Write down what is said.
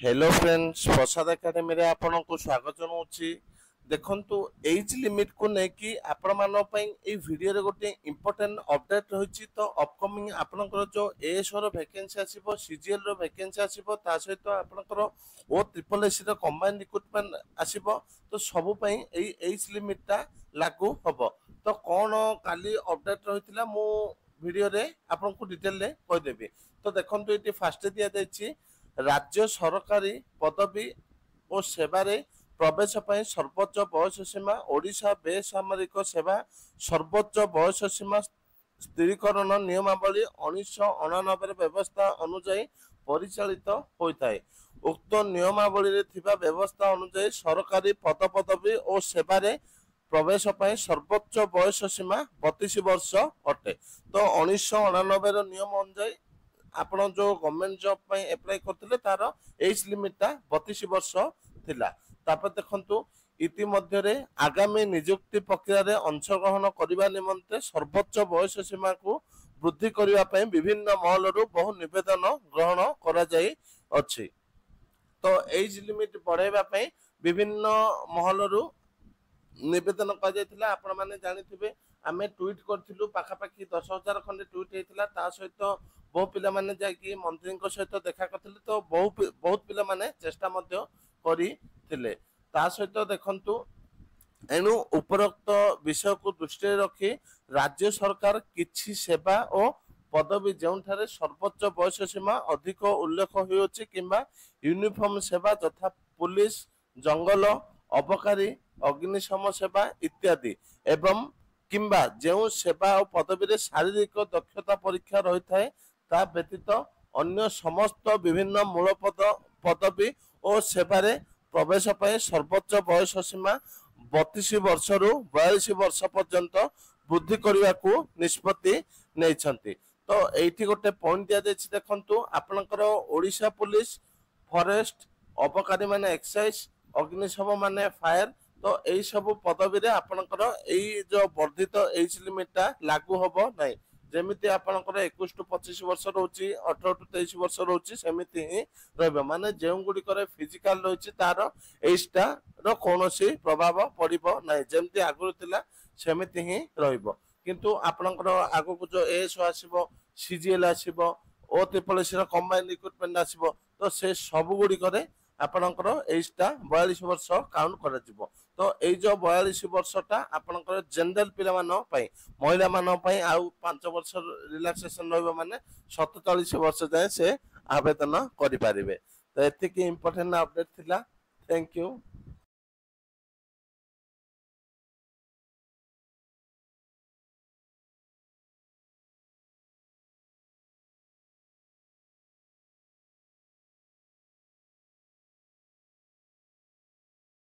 Hello friends प्रसाद academy रे आपनको स्वागत जनाऊँगी। देखंतु एज लिमिट को लेकिन आपण मान पई वीडियो रे गोटे इंपोर्टेंट अपडेट रही। तो अपकमिंग आपनकर जो एएस रो वैकेंसी आसीबो, सीजीएल रो वैकेंसी आसीबो, ता सहित आपनकर ओ ट्रिपल एस रो कंबाइंड रिक्रुटमेंट आसीबो। तो सबु पई एज लिमिट ता लागू हबो। तो कोन काली अपडेट रहितला मु वीडियो रे आपनको डिटेल रे कहि देबी। तो देखंतु एटी फास्ट दिया जायछि राज्य सरकारी पदवी और सेवारे प्रवेश पर सर्वोच्च बयस सीमा ओडिशा बेसामरिक सेवा सर्वोच्च बयस सीमा स्थिरीकरण नियमावली 1989 व्यवस्था अनुଯାयी परिचालित होता है। उक्त नियमावली थिबा व्यवस्था अनुଯାयी सरकारी पद पदवी और सेवारे प्रवेश पर सर्वोच्च बयस सीमा 32 वर्ष अटे। तो 1989 नियम अनुଯାयी आपण जो गवर्नमेंट जॉब पे अप्लाई करथिले तार एज लिमिट ता 32 वर्ष थिला। तापर देखंतु इति मध्य रे आगामी नियुक्ति प्रक्रिया रे अंशग्रहण करबा निमंते सर्वोच्च बयस सीमा को वृद्धि करबा पे विभिन्न महल रु बहु निवेदन ग्रहण करा जाई अछि। तो एज लिमिट बढ़ाइबा पे विभिन्न महल रु निवेदन कर जाइथिला। आपण माने जानिथिबे आमे ट्वीट करथिलु पाखापाखि 10,000 खंडे ट्वीट हेतिला। ता सहित बहु पिला माने जाकि मंत्री सहित देखा करथिले। तो बहुत पिला माने चेष्टा मध्य करिथिले। ता सहित देखंतु एनु उपरोक्त विषय को दृष्टि रखी राज्य सरकार किछि सेवा और पदवी जोठारे सर्वोच्च बयस सीमा अधिक उल्लेख होइछि किंबा यूनिफॉर्म सेवा तथा पुलिस जंगल अबकारी अग्निशम सेवा इत्यादि एवं किंबा जो सेवा और पदवी रे शारीरिक दक्षता परीक्षा रही है ता व्यतीत अन्य समस्त विभिन्न मूल पदवी और सेवारे प्रवेश पर सर्वोच्च बयस सीमा 32 वर्ष रु 42 वर्ष पर्यंत वृद्धि करने को निष्पत्ति नहीं। तो एठी गोटे पॉइंट दिया जायछि। देखंतु आपनकर ओडिशा पुलिस फॉरेस्ट अबकारी माने एक्साइज अग्निशम माने फायर। तो यही सब पदवी रे आपनकर एई जो वर्धित एज लिमिट लागू हबो नहीं। जेमिति आपनकर 21 टू 25 वर्ष रहउची 18 टू 23 वर्ष रहउची सेमिति ही रहबो। माने जेउ गुडी करे फिजिकल रहउची तार एजटा रो कोनोसी प्रभाव पड़िबो नहीं। जेमिति आगुर थिला सेमिति ही रहइबो। किंतु आपनकर आगु को जो एएस आसीबो, सीजीएल आसीबो, ओ ट्रिपल एस रो कंबाइंड रिक्रुटमेंट आसीबो। तो से सब गुडी करे आपनकर एजटा 42 वर्ष काउंट करा जिवो। तो एई जो 42 वर्षटा आपनकर जनरल पिला मानो पई महिला मानो पई आउ 5 वर्ष रिलैक्सेशन रहबो। माने 47 वर्ष जाय से आवेदन करि पारिबे। तो एति की इंपोर्टेंट अपडेट थिला। Thank you.